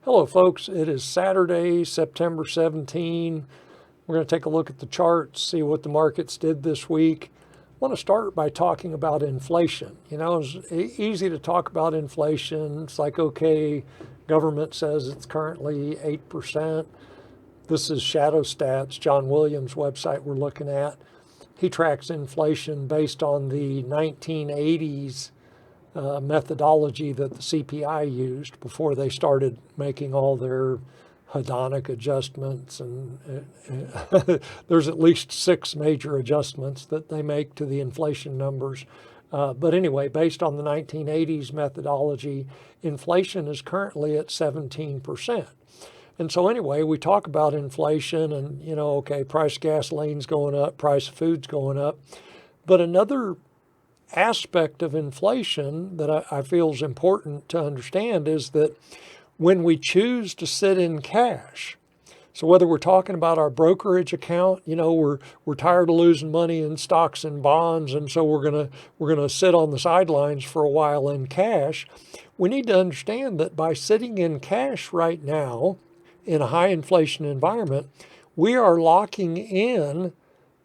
Hello folks, it is Saturday, September 17. We're going to take a look at the charts, see what the markets did this week. I want to start by talking about inflation. You know, it's easy to talk about inflation. It's like, okay, government says it's currently 8%. This is Shadow Stats, John Williams' website we're looking at. He tracks inflation based on the 1980s methodology that the CPI used before they started making all their hedonic adjustments, and there's at least 6 major adjustments that they make to the inflation numbers. But anyway, based on the 1980s methodology, inflation is currently at 17%. And so anyway, we talk about inflation and, you know, okay, price of gasoline's going up, price of food's going up. But another aspect of inflation that I feel is important to understand is that when we choose to sit in cash, so whether we're talking about our brokerage account, you know, we're tired of losing money in stocks and bonds, and so we're gonna sit on the sidelines for a while in cash. We need to understand that by sitting in cash right now in a high inflation environment, we are locking in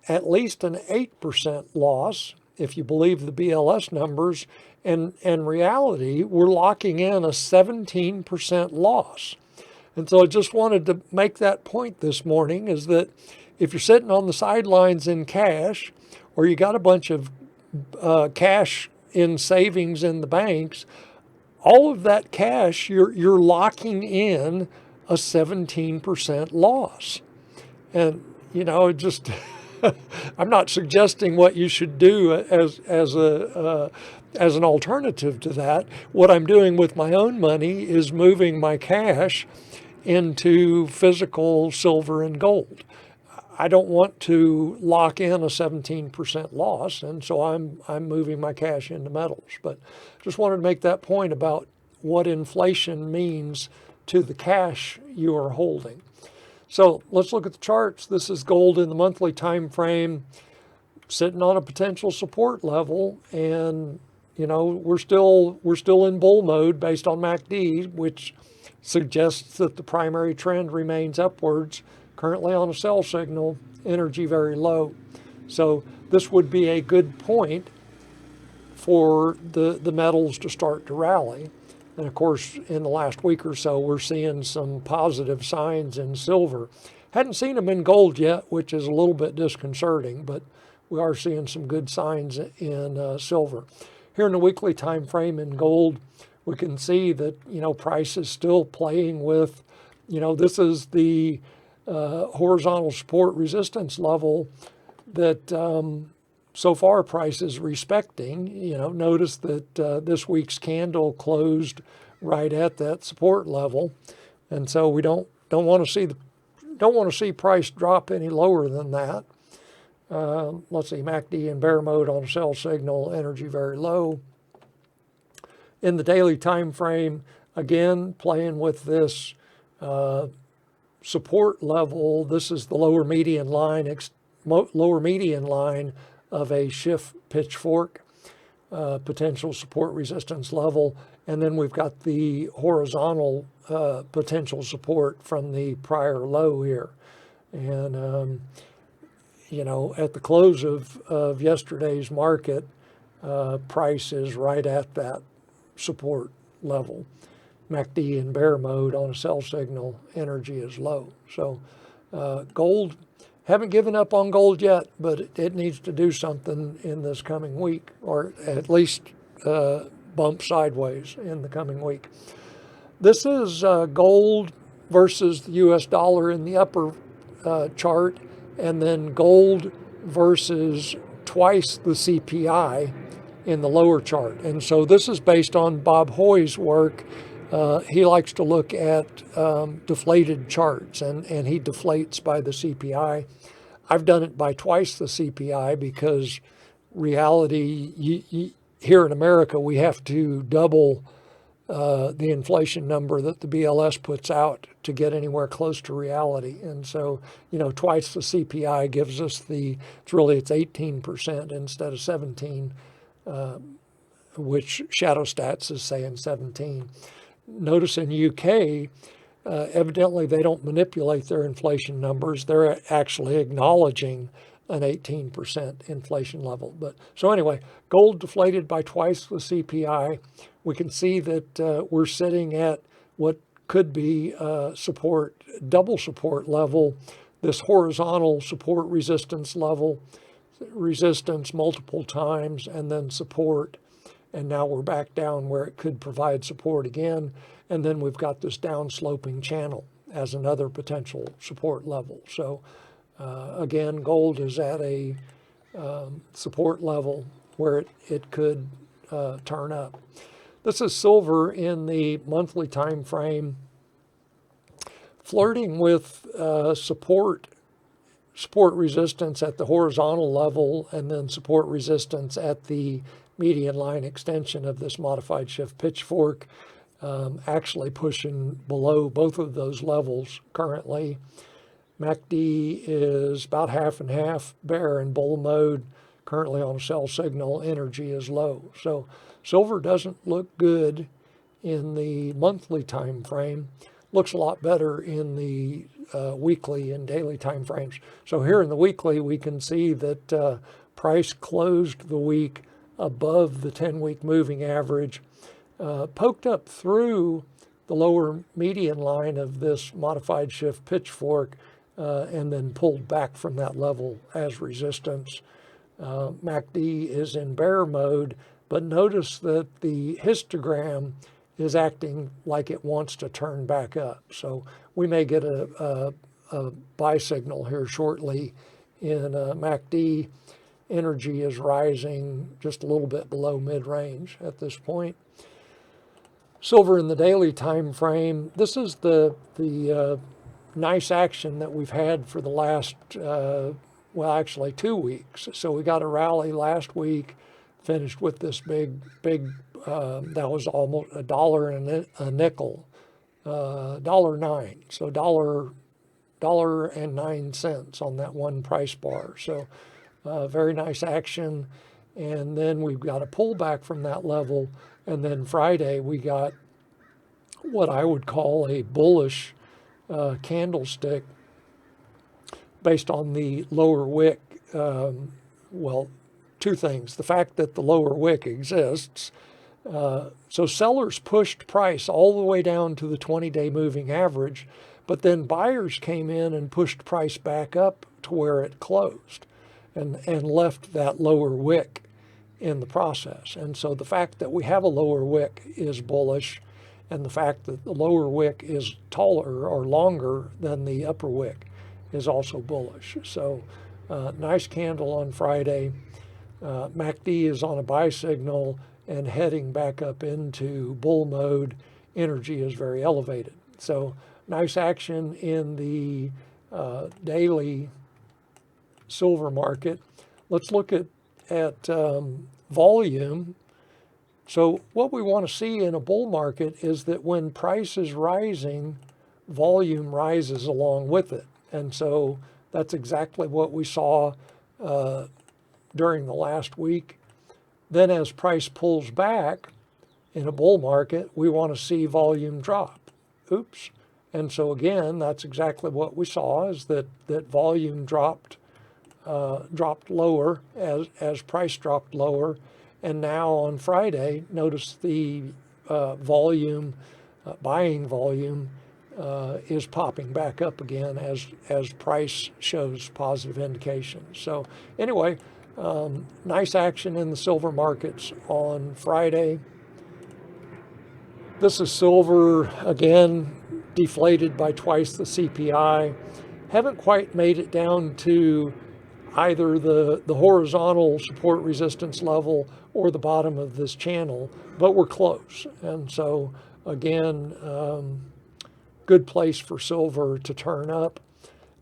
at least an 8% loss, if you believe the BLS numbers, and reality, we're locking in a 17% loss. And so I just wanted to make that point this morning, is that if you're sitting on the sidelines in cash, or you got a bunch of cash in savings in the banks, all of that cash, you're locking in a 17% loss. And, you know, just I'm not suggesting what you should do as an alternative to that. What I'm doing with my own money is moving my cash into physical silver and gold. I don't want to lock in a 17% loss, and so I'm moving my cash into metals. But just wanted to make that point about what inflation means to the cash you are holding. So let's look at the charts. This is gold in the monthly time frame, sitting on a potential support level, and you know we're still in bull mode based on MACD, which suggests that the primary trend remains upwards. Currently on a sell signal, energy very low. So this would be a good point for the metals to start to rally. And of course, in the last week or so, we're seeing some positive signs in silver. Hadn't seen them in gold yet, which is a little bit disconcerting, but we are seeing some good signs in silver. Here in the weekly time frame in gold, we can see that, you know, price is still playing with, you know, this is the horizontal support resistance level that so far price is respecting. You know, notice that this week's candle closed right at that support level, and so we don't want to see price drop any lower than that. Let's see, MACD in bear mode on a sell signal, energy very low. In the daily time frame, again playing with this support level. This is the lower median line of a shift pitchfork, potential support resistance level. And then we've got the horizontal potential support from the prior low here. And, you know, at the close of yesterday's market, price is right at that support level. MACD in bear mode on a sell signal, energy is low. So gold, haven't given up on gold yet, but it needs to do something in this coming week, or at least bump sideways in the coming week. This is gold versus the US dollar in the upper chart, and then gold versus twice the CPI in the lower chart. And so this is based on Bob Hoy's work. He likes to look at deflated charts, and he deflates by the CPI. I've done it by twice the CPI because reality, here in America, we have to double the inflation number that the BLS puts out to get anywhere close to reality. And so, you know, twice the CPI gives us it's 18% instead of 17, which Shadow Stats is saying 17. Notice in UK, Evidently, they don't manipulate their inflation numbers. They're actually acknowledging an 18% inflation level. But so anyway, gold deflated by twice the CPI. We can see that we're sitting at what could be support, double support level, this horizontal support resistance level, resistance multiple times, and then support. And now we're back down where it could provide support again. And then we've got this downsloping channel as another potential support level. So again, gold is at a support level where it could turn up. This is silver in the monthly time frame, flirting with support resistance at the horizontal level, and then support resistance at the median line extension of this modified shift pitchfork, actually pushing below both of those levels currently. MACD is about half and half, bear and bull mode, currently on a sell signal. Energy is low. So silver doesn't look good in the monthly time frame. Looks a lot better in the weekly and daily time frames. So here in the weekly, we can see that price closed the week above the 10-week moving average, poked up through the lower median line of this modified shift pitchfork, and then pulled back from that level as resistance. MACD is in bear mode, but notice that the histogram is acting like it wants to turn back up. So we may get a buy signal here shortly in MACD. Energy is rising just a little bit below mid-range at this point. Silver in the daily time frame. This is the nice action that we've had for the last, well, actually 2 weeks. So we got a rally last week, finished with this big, that was almost $1 and a nickel, $1.09. So $1.09 on that one price bar. So very nice action. And then we've got a pullback from that level. And then Friday, we got what I would call a bullish candlestick based on the lower wick. Well, two things. The fact that the lower wick exists. So sellers pushed price all the way down to the 20-day moving average, but then buyers came in and pushed price back up to where it closed and left that lower wick in the process. And so the fact that we have a lower wick is bullish, and the fact that the lower wick is taller or longer than the upper wick is also bullish. So nice candle on Friday. MACD is on a buy signal and heading back up into bull mode. Energy is very elevated. So nice action in the daily silver market. Let's look at volume. So what we want to see in a bull market is that when price is rising, volume rises along with it. And so that's exactly what we saw during the last week. Then as price pulls back in a bull market, we want to see volume drop. Oops. And so again, that's exactly what we saw, is that volume dropped lower as price dropped lower. And now on Friday, notice the volume, buying volume, is popping back up again as price shows positive indications. So anyway, nice action in the silver markets on Friday. This is silver, again, deflated by twice the CPI. Haven't quite made it down to either the horizontal support resistance level or the bottom of this channel, but we're close. And so again, good place for silver to turn up.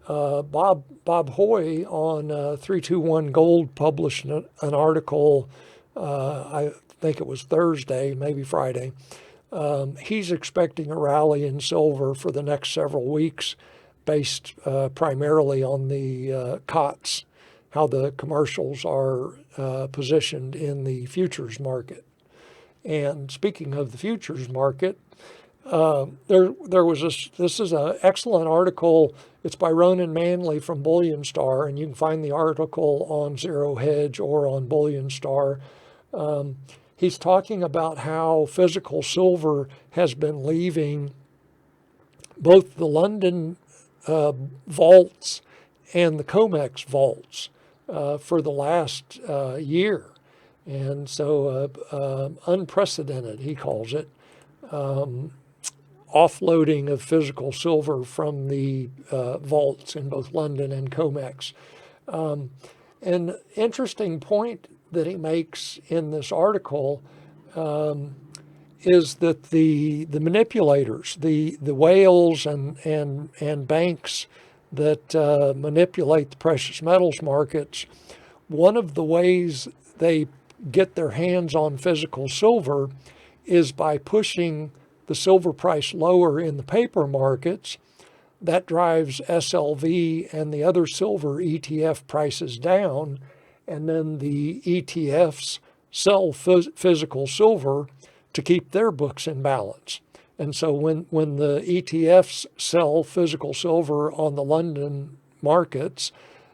Bob Hoy on 321 Gold published an article, I think it was Thursday, maybe Friday. He's expecting a rally in silver for the next several weeks based primarily on the COTS, how the commercials are positioned in the futures market. And speaking of the futures market, There was this is an excellent article. It's by Ronan Manley from Bullion Star, and you can find the article on Zero Hedge or on Bullion Star. He's talking about how physical silver has been leaving both the London vaults and the COMEX vaults for the last year. And so unprecedented, he calls it, offloading of physical silver from the vaults in both London and COMEX. An interesting point that he makes in this article is that the manipulators, the whales and banks that manipulate the precious metals markets, one of the ways they get their hands on physical silver is by pushing the silver price lower in the paper markets. That drives SLV and the other silver ETF prices down, and then the ETFs sell physical silver to keep their books in balance. And so when the ETFs sell physical silver on the London markets,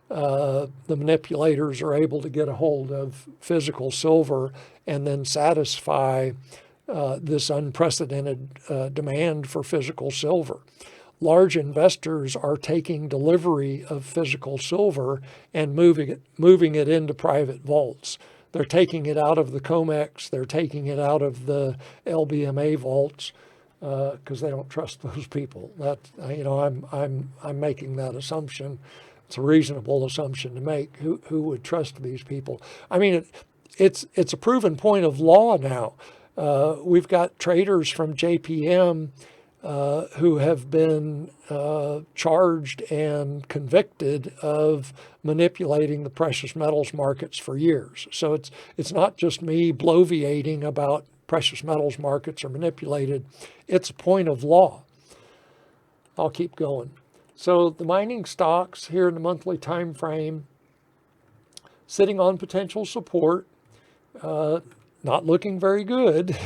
the manipulators are able to get a hold of physical silver and then satisfy this unprecedented demand for physical silver. Large investors are taking delivery of physical silver and moving it into private vaults. They're taking it out of the COMEX, they're taking it out of the LBMA vaults because they don't trust those people. That I'm making that assumption. It's a reasonable assumption to make. Who would trust these people? I mean, it's a proven point of law now. We've got traders from JPM who have been charged and convicted of manipulating the precious metals markets for years. So it's not just me bloviating about precious metals markets are manipulated. It's a point of law. I'll keep going. So the mining stocks here in the monthly time frame, sitting on potential support, not looking very good,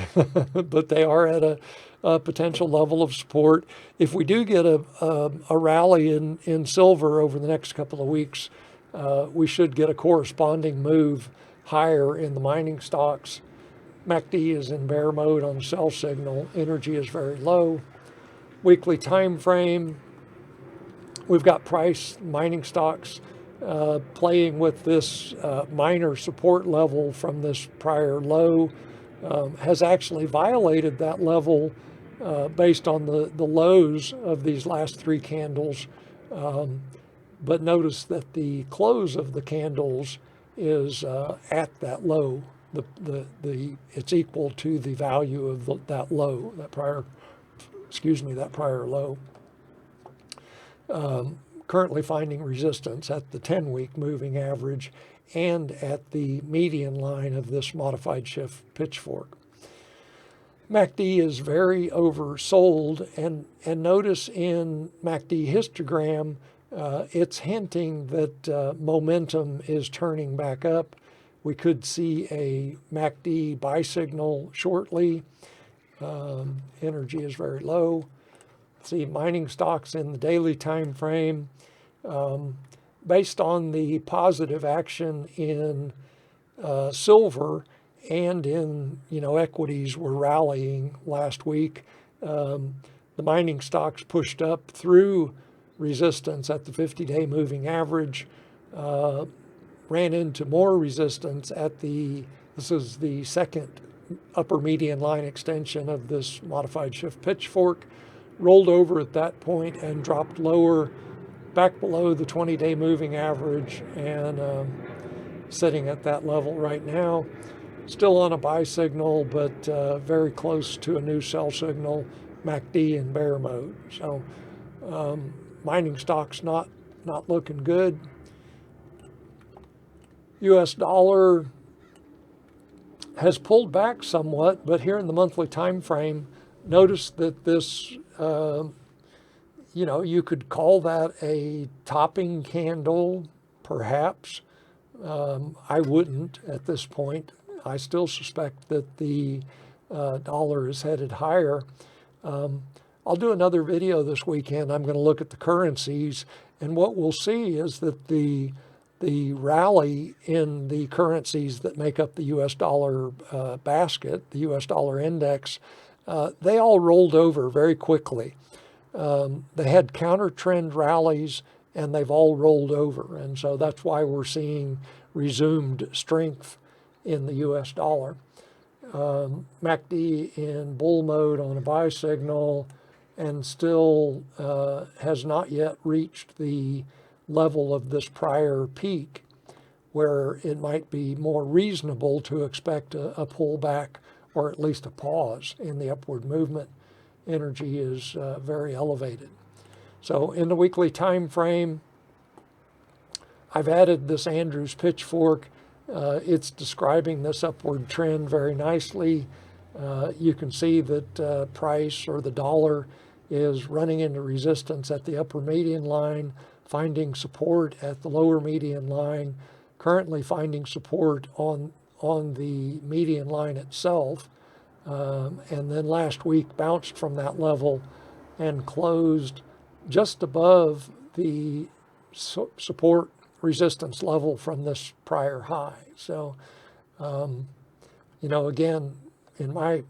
but they are at a potential level of support. If we do get a rally in silver over the next couple of weeks, we should get a corresponding move higher in the mining stocks. MACD is in bear mode on the sell signal. Energy is very low. Weekly time frame, we've got price mining stocks playing with this minor support level from this prior low, has actually violated that level based on the lows of these last three candles. But notice that the close of the candles is at that low. It's equal to the value of that low, that prior low. Currently finding resistance at the 10-week moving average and at the median line of this modified shift pitchfork. MACD is very oversold, and notice in MACD histogram, it's hinting that momentum is turning back up. We could see a MACD buy signal shortly. Energy is very low. See mining stocks in the daily time frame. Based on the positive action in silver and in equities were rallying last week, the mining stocks pushed up through resistance at the 50-day moving average, ran into more resistance at this is the second upper median line extension of this modified shift pitchfork, rolled over at that point and dropped lower, back below the 20-day moving average, and sitting at that level right now. Still on a buy signal, but very close to a new sell signal, MACD in bear mode. So mining stocks not looking good. US dollar has pulled back somewhat, but here in the monthly time frame, notice that this you could call that a topping candle, perhaps. I wouldn't at this point. I still suspect that the dollar is headed higher. I'll do another video this weekend. I'm going to look at the currencies, and what we'll see is that the rally in the currencies that make up the U.S. dollar basket, the U.S. dollar index, they all rolled over very quickly. They had counter-trend rallies, and they've all rolled over. And so that's why we're seeing resumed strength in the U.S. dollar. MACD in bull mode on a buy signal, and still has not yet reached the level of this prior peak where it might be more reasonable to expect a pullback or at least a pause in the upward movement. Energy is very elevated. So in the weekly time frame, I've added this Andrews pitchfork. It's describing this upward trend very nicely. You can see that price or the dollar is running into resistance at the upper median line, finding support at the lower median line, currently finding support on the median line itself. And then last week bounced from that level and closed just above the support resistance level from this prior high. So, again, in my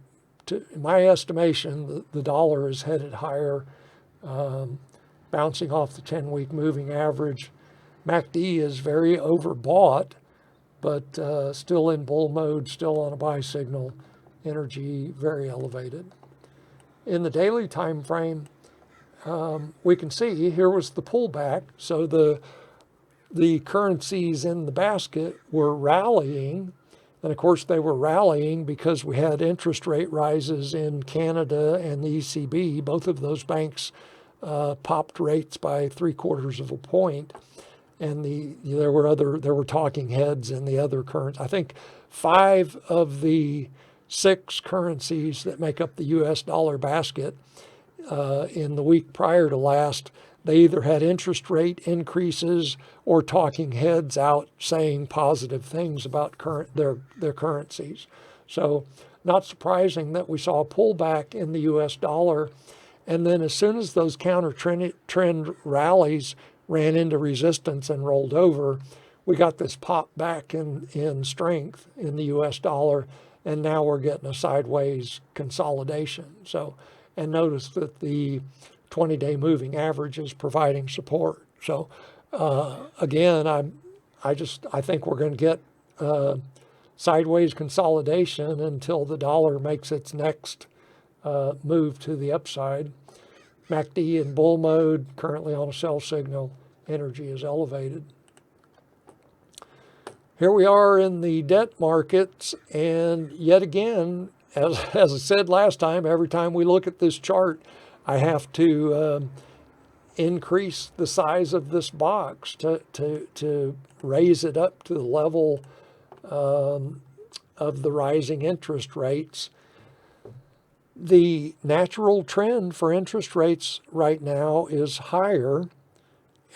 estimation, the dollar is headed higher, bouncing off the 10-week moving average. MACD is very overbought, but still in bull mode, still on a buy signal. Energy very elevated. In the daily time frame, we can see here was the pullback. So the currencies in the basket were rallying, and of course they were rallying because we had interest rate rises in Canada and the ECB. Both of those banks popped rates by 3/4 of a point, and there were talking heads in the other currencies. I think 5 of the 6 currencies that make up the U.S. dollar basket in the week prior to last, they either had interest rate increases or talking heads out saying positive things about their currencies. So not surprising that we saw a pullback in the U.S. dollar. And then as soon as those counter trend rallies ran into resistance and rolled over, we got this pop back in strength in the U.S. dollar. And now we're getting a sideways consolidation. So, and notice that the 20-day moving average is providing support. So, again, I think we're going to get sideways consolidation until the dollar makes its next move to the upside. MACD in bull mode, currently on a sell signal. Energy is elevated. Here we are in the debt markets, and yet again, as I said last time, every time we look at this chart, I have to increase the size of this box to raise it up to the level of the rising interest rates. The natural trend for interest rates right now is higher.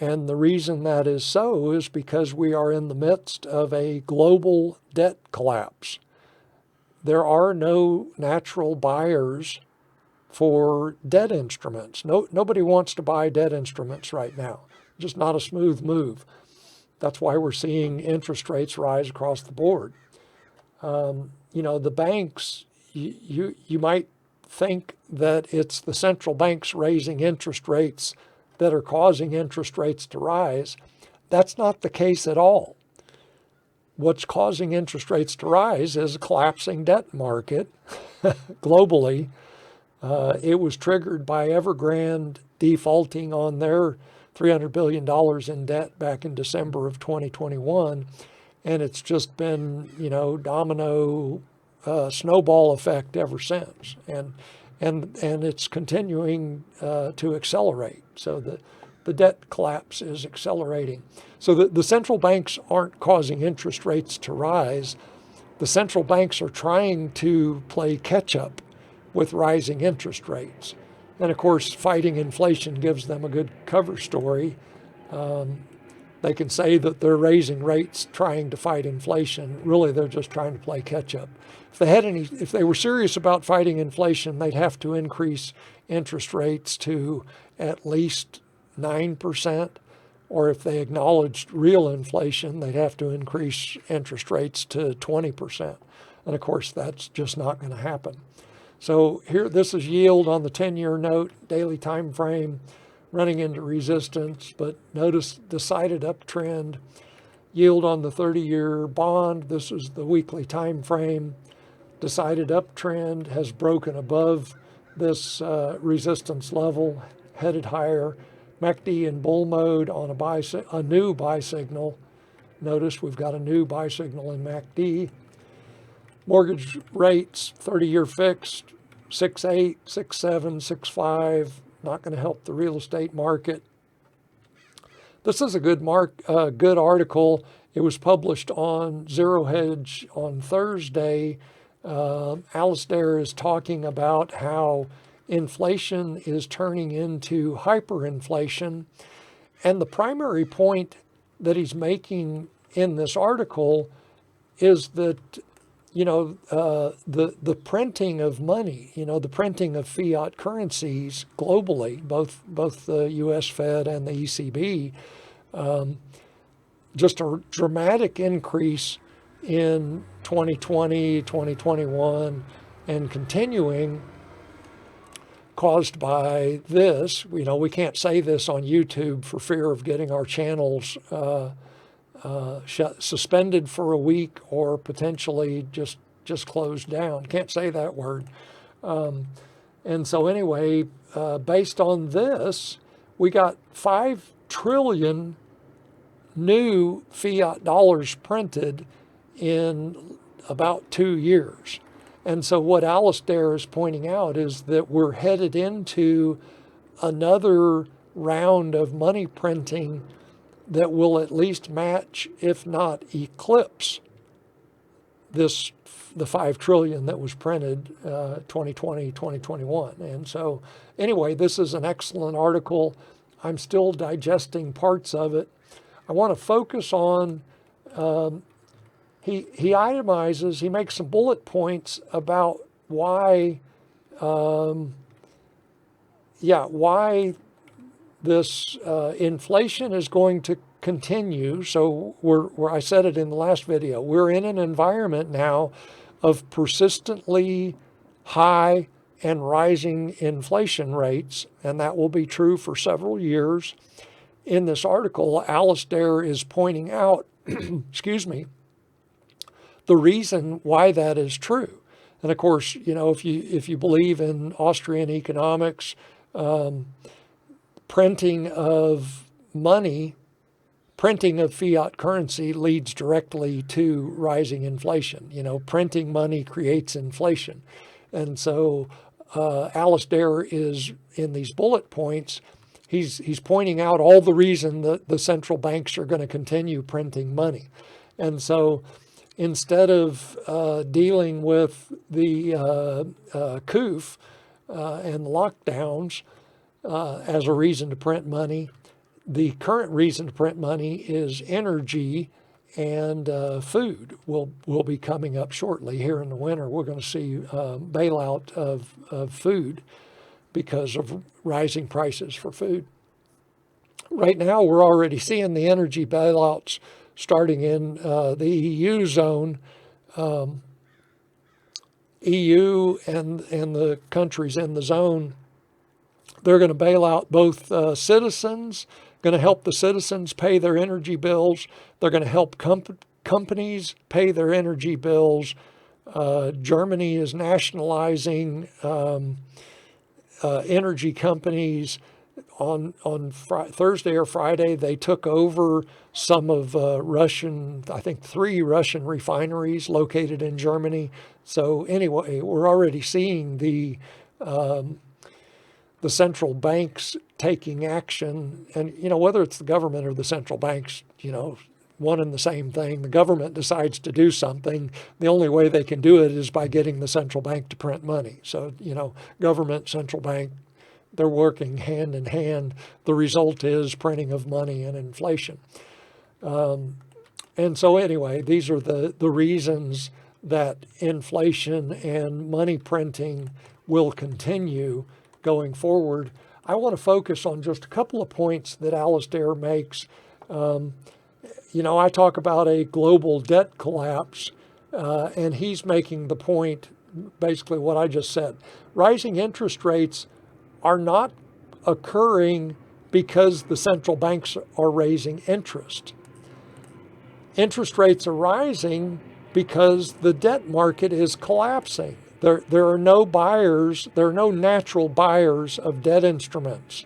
And the reason that is so is because we are in the midst of a global debt collapse. There are no natural buyers for debt instruments. Nobody wants to buy debt instruments right now. Just not a smooth move. That's why we're seeing interest rates rise across the board. The banks, you might think that it's the central banks raising interest rates that are causing interest rates to rise. That's not the case at all. What's causing interest rates to rise is a collapsing debt market globally. It was triggered by Evergrande defaulting on their $300 billion in debt back in December of 2021. And it's just been, domino snowball effect ever since. And it's continuing to accelerate. So the debt collapse is accelerating. So the central banks aren't causing interest rates to rise. The central banks are trying to play catch up with rising interest rates. And of course, fighting inflation gives them a good cover story. they can say that they're raising rates trying to fight inflation. Really, they're just trying to play catch up. If they were serious about fighting inflation, they'd have to increase interest rates to at least 9%, or if they acknowledged real inflation, they'd have to increase interest rates to 20%. And of course, that's just not going to happen. So here, this is yield on the 10-year note, daily time frame, running into resistance, but notice decided uptrend. Yield on the 30-year bond, this is the weekly time frame, decided uptrend, has broken above this resistance level, headed higher. MACD in bull mode on a new buy signal. Notice we've got a new buy signal in MACD. Mortgage rates, 30-year fixed, 6.8, 6.7, 6.5, not going to help the real estate market. This is a good article. It was published on Zero Hedge on Thursday. Alistair is talking about how inflation is turning into hyperinflation. And the primary point that he's making in this article is that, the printing of money, the printing of fiat currencies globally, both the U.S. Fed and the ECB, just a dramatic increase in 2020, 2021, and continuing, caused by this. We can't say this on YouTube for fear of getting our channels suspended for a week or potentially just closed down. Can't say that word. And so anyway, based on this, we got 5 trillion new fiat dollars printed in about 2 years. And so what Alistair is pointing out is that we're headed into another round of money printing that will at least match, if not eclipse, the 5 trillion that was printed 2020, 2021. And so anyway, this is an excellent article. I'm still digesting parts of it. I want to focus on, he itemizes, he makes some bullet points about why this inflation is going to continue. So I said it in the last video, we're in an environment now of persistently high and rising inflation rates, and that will be true for several years. In this article, Alistair is pointing out, the reason why that is true. And of course, if you believe in Austrian economics, printing of money, printing of fiat currency leads directly to rising inflation. Printing money creates inflation. And so Alistair is, in these bullet points, he's pointing out all the reason that the central banks are going to continue printing money. And so instead of dealing with the COOF and lockdowns, as a reason to print money, the current reason to print money is energy and food will be coming up shortly. Here in the winter, we're going to see bailout of food because of rising prices for food. Right now, we're already seeing the energy bailouts starting in the EU zone. EU and the countries in the zone, they're going to bail out both citizens, going to help the citizens pay their energy bills. They're going to help companies pay their energy bills. Germany is nationalizing energy companies. On Thursday or Friday, they took over some of Russian, I think 3 Russian refineries located in Germany. So anyway, we're already seeing the central banks taking action. And, whether it's the government or the central banks, one and the same thing. The government decides to do something. The only way they can do it is by getting the central bank to print money. So, government, central bank, they're working hand in hand. The result is printing of money and inflation. And so anyway, these are the reasons that inflation and money printing will continue going forward. I want to focus on just a couple of points that Alistair makes. I talk about a global debt collapse, and he's making the point, basically what I just said. Rising interest rates are not occurring because the central banks are raising interest. Interest rates are rising because the debt market is collapsing. There are no buyers, there are no natural buyers of debt instruments.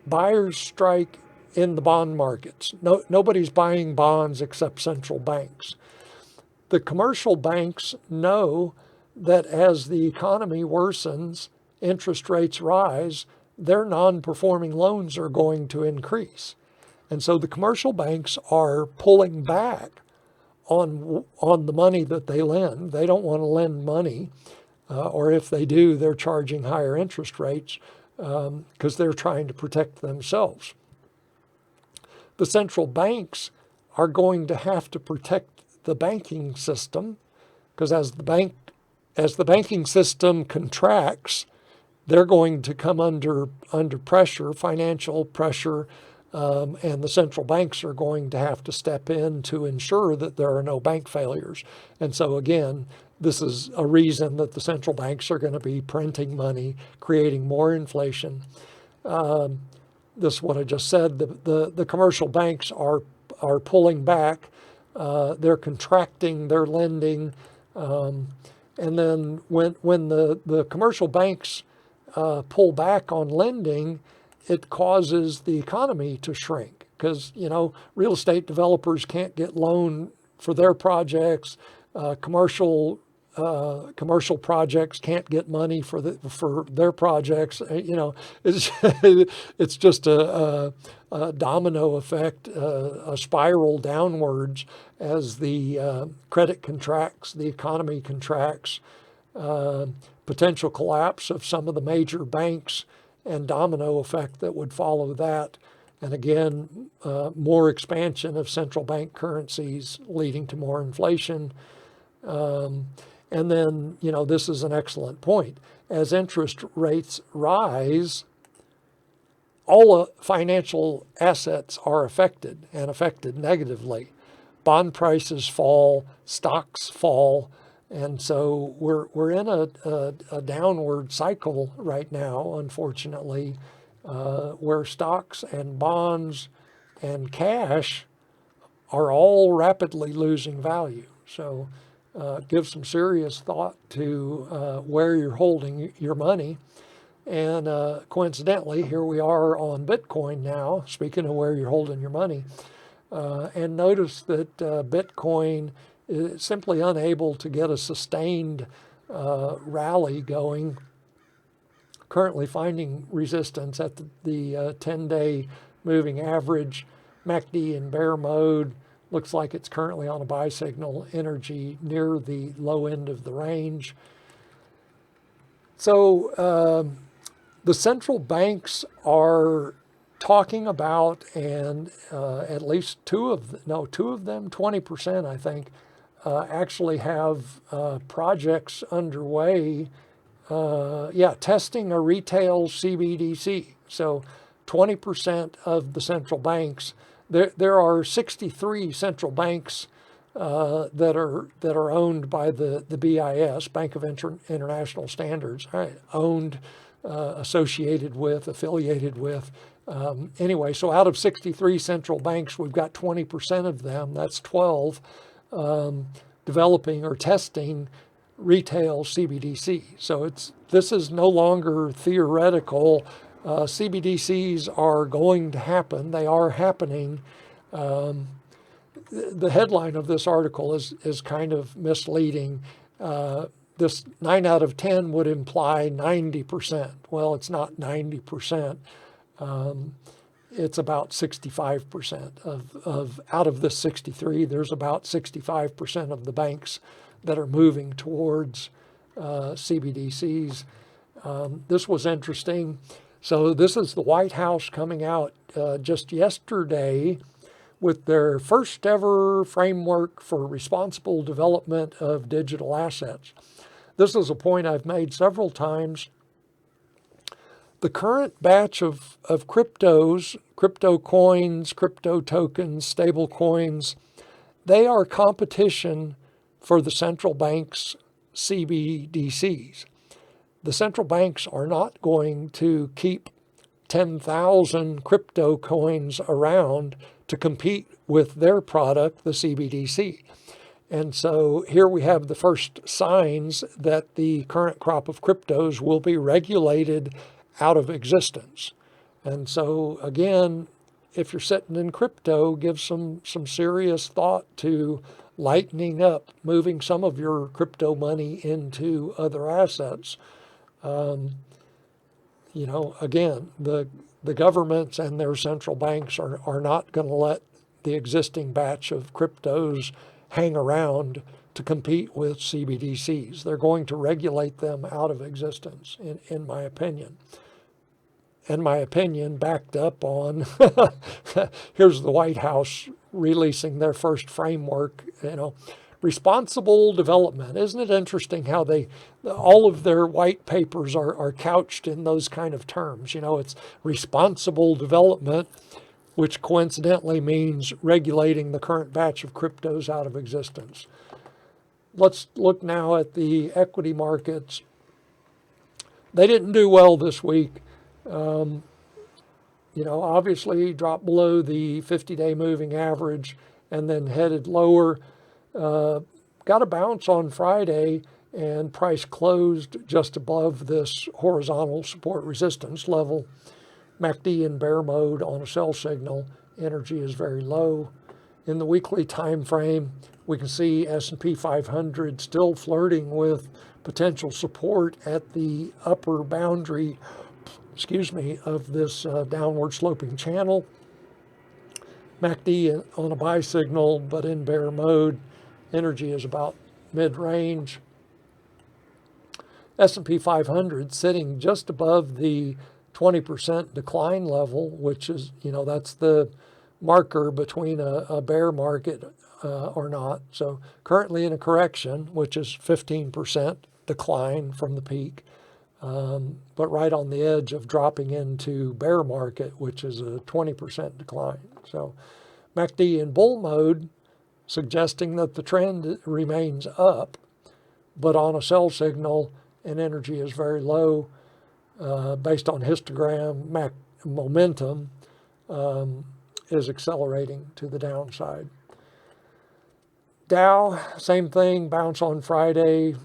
Buyers strike in the bond markets. Nobody's buying bonds except central banks. The commercial banks know that as the economy worsens, interest rates rise, their non-performing loans are going to increase. And so the commercial banks are pulling back on the money that they lend. They don't want to lend money, or if they do, they're charging higher interest rates because they're trying to protect themselves. The central banks are going to have to protect the banking system because as the banking system contracts, they're going to come under pressure, financial pressure, and the central banks are going to have to step in to ensure that there are no bank failures. And so again, this is a reason that the central banks are going to be printing money, creating more inflation. This is what I just said. The commercial banks are pulling back. They're contracting their lending. And then when the commercial banks pull back on lending, it causes the economy to shrink because, real estate developers can't get loan for their projects. Commercial projects can't get money for their projects. It's just a domino effect, a spiral downwards as the credit contracts, the economy contracts, potential collapse of some of the major banks, and domino effect that would follow that. And again, more expansion of central bank currencies leading to more inflation. And then, this is an excellent point. As interest rates rise, all financial assets are affected and affected negatively. Bond prices fall, stocks fall, and so we're in a downward cycle right now, unfortunately, where stocks and bonds and cash are all rapidly losing value. So give some serious thought to where you're holding your money. And coincidentally, here we are on Bitcoin now, speaking of where you're holding your money. And notice that Bitcoin is simply unable to get a sustained rally going. Currently finding resistance at the 10-day moving average. MACD in bear mode. Looks like it's currently on a buy signal. Energy near the low end of the range. So the central banks are talking about, and at least two of them, 20%, I think, actually have projects underway. Testing a retail CBDC. So 20% of the central banks. There are 63 central banks that are owned by the BIS, Bank of International Standards, right? Owned, associated with, affiliated with. Anyway, so out of 63 central banks, we've got 20% of them, that's 12, developing or testing retail CBDC. So this is no longer theoretical. CBDCs are going to happen. They are happening. The headline of this article is kind of misleading. This 9 out of 10 would imply 90%. Well, it's not 90%. It's about 65% of out of the 63. There's about 65% of the banks that are moving towards CBDCs. This was interesting. So this is the White House coming out just yesterday with their first ever framework for responsible development of digital assets. This is a point I've made several times. The current batch of cryptos, crypto coins, crypto tokens, stable coins, they are competition for the central bank's CBDCs. The central banks are not going to keep 10,000 crypto coins around to compete with their product, the CBDC. And so here we have the first signs that the current crop of cryptos will be regulated out of existence. And so again, if you're sitting in crypto, give some serious thought to lightening up, moving some of your crypto money into other assets. Again, the governments and their central banks are not going to let the existing batch of cryptos hang around to compete with CBDCs. They're going to regulate them out of existence, in my opinion. And my opinion backed up on, here's the White House releasing their first framework, responsible development. Isn't it interesting how all of their white papers are couched in those kind of terms? It's responsible development, which coincidentally means regulating the current batch of cryptos out of existence. Let's look now at the equity markets. They didn't do well this week. Obviously dropped below the 50-day moving average and then headed lower. Got a bounce on Friday, and price closed just above this horizontal support resistance level. MACD in bear mode on a sell signal. Energy is very low. In the weekly time frame, we can see S&P 500 still flirting with potential support at the upper boundary of this downward sloping channel. MACD on a buy signal, but in bear mode. Energy is about mid-range. S&P 500 sitting just above the 20% decline level, which is, that's the marker between a bear market or not. So currently in a correction, which is 15% decline from the peak. But right on the edge of dropping into bear market, which is a 20% decline. So MACD in bull mode, suggesting that the trend remains up, but on a sell signal, and energy is very low. Based on histogram, momentum is accelerating to the downside. Dow, same thing, bounce on Friday,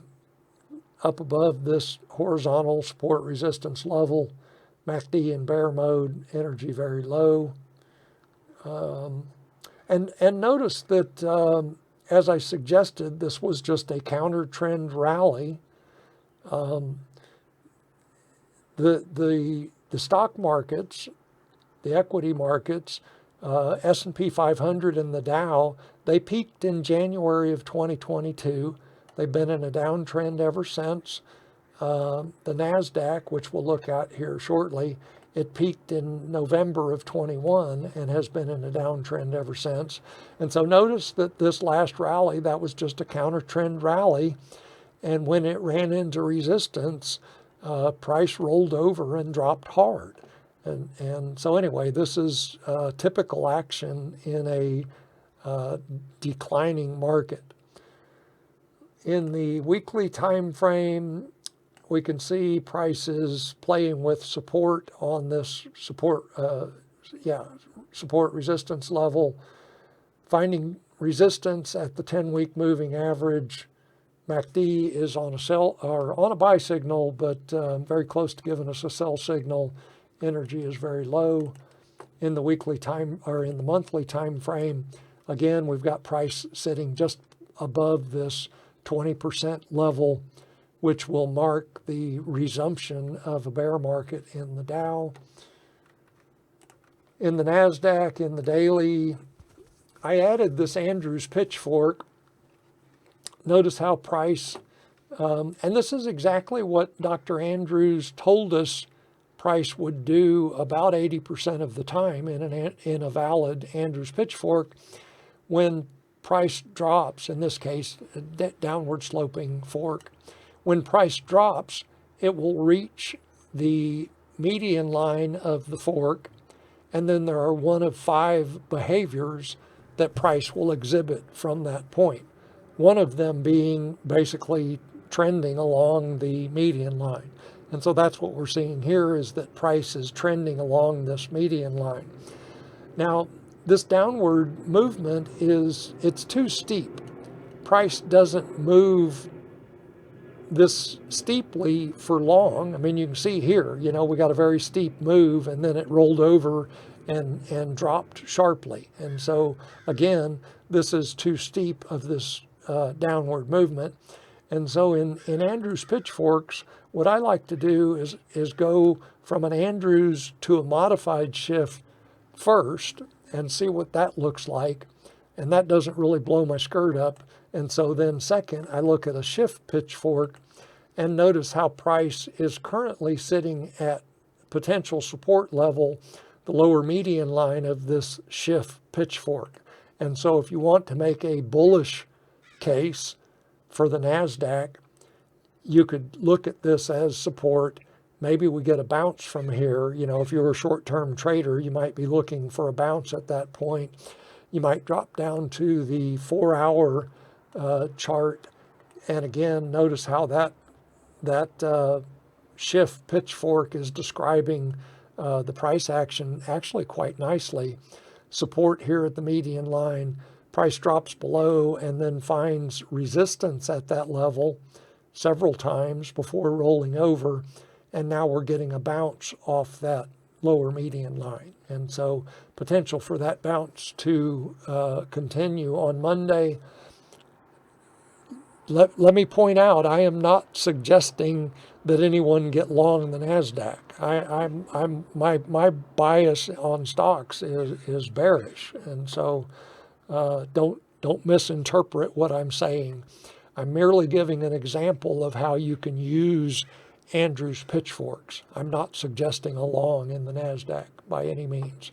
up above this horizontal support resistance level. MACD in bear mode, energy very low. And notice that, as I suggested, this was just a counter trend rally. The stock markets, the equity markets, S&P 500 and the Dow, they peaked in January of 2022. They've been in a downtrend ever since. The NASDAQ, which we'll look at here shortly, it peaked in November of 21 and has been in a downtrend ever since. And so notice that this last rally, that was just a counter trend rally. And when it ran into resistance, price rolled over and dropped hard. And so anyway, this is typical action in a declining market. In the weekly time frame, we can see prices playing with support on this support resistance level, finding resistance at the 10-week moving average. MACD is on a sell or on a buy signal, but very close to giving us a sell signal. Energy is very low. In the weekly time or in the monthly time frame, again, we've got price sitting just above this 20% level, which will mark the resumption of a bear market in the Dow. In the NASDAQ, in the daily, I added this Andrews pitchfork. Notice how price, and this is exactly what Dr. Andrews told us price would do about 80% of the time in a valid Andrews pitchfork. When price drops, in this case, a downward sloping fork, when price drops, it will reach the median line of the fork, and then there are one of 5 behaviors that price will exhibit from that point. One of them being basically trending along the median line. And so that's what we're seeing here, is that price is trending along this median line. Now, this downward movement it's too steep. Price doesn't move this steeply for long. I mean, you can see here, we got a very steep move, and then it rolled over and dropped sharply. And so again, this is too steep of this downward movement. And so in Andrews pitchforks, what I like to do is go from an Andrews to a modified shift first and see what that looks like. And that doesn't really blow my skirt up. And so then second, I look at a shift pitchfork and notice how price is currently sitting at potential support level, the lower median line of this shift pitchfork. And so if you want to make a bullish case for the NASDAQ, you could look at this as support. Maybe we get a bounce from here. If you're a short-term trader, you might be looking for a bounce at that point. You might drop down to the 4-hour chart. And again, notice how that shift pitchfork is describing the price action actually quite nicely. Support here at the median line. Price drops below and then finds resistance at that level several times before rolling over. And now we're getting a bounce off that lower median line. And so potential for that bounce to continue on Monday. Let me point out, I am not suggesting that anyone get long the NASDAQ. My bias on stocks is bearish. And so don't misinterpret what I'm saying. I'm merely giving an example of how you can use Andrews pitchforks. I'm not suggesting a long in the NASDAQ by any means.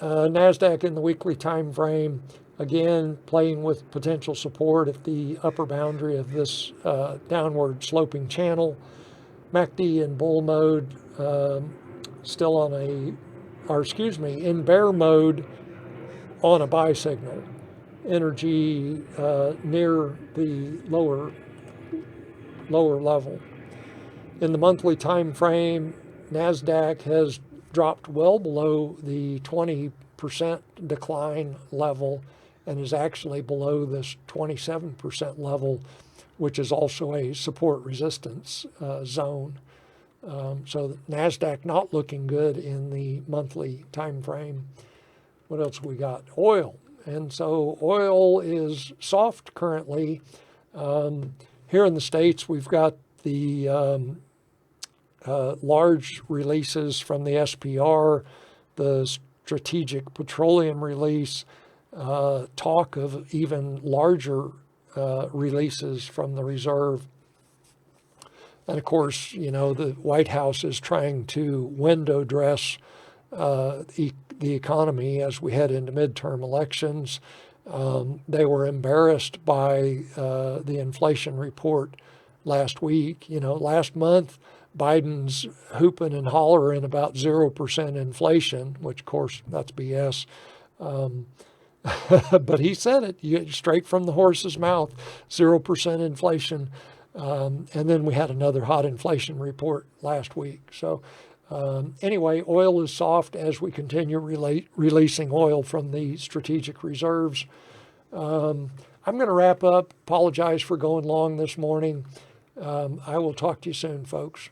NASDAQ in the weekly time frame, again, playing with potential support at the upper boundary of this downward sloping channel. MACD in bull mode, still on in bear mode on a buy signal. Energy near the lower level. In the monthly time frame, NASDAQ has dropped well below the 20% decline level and is actually below this 27% level, which is also a support resistance zone. So NASDAQ not looking good in the monthly time frame. What else we got? Oil. And so oil is soft currently. Here in the States, we've got the large releases from the SPR, the Strategic Petroleum release, talk of even larger releases from the Reserve. And of course, the White House is trying to window dress the economy as we head into midterm elections. They were embarrassed by the inflation report last week. Last month, Biden's hooping and hollering about 0% inflation, which of course that's BS. But he said it straight from the horse's mouth, 0% inflation. And then we had another hot inflation report last week. So anyway, oil is soft as we continue releasing oil from the strategic reserves. I'm going to wrap up. Apologize for going long this morning. I will talk to you soon, folks.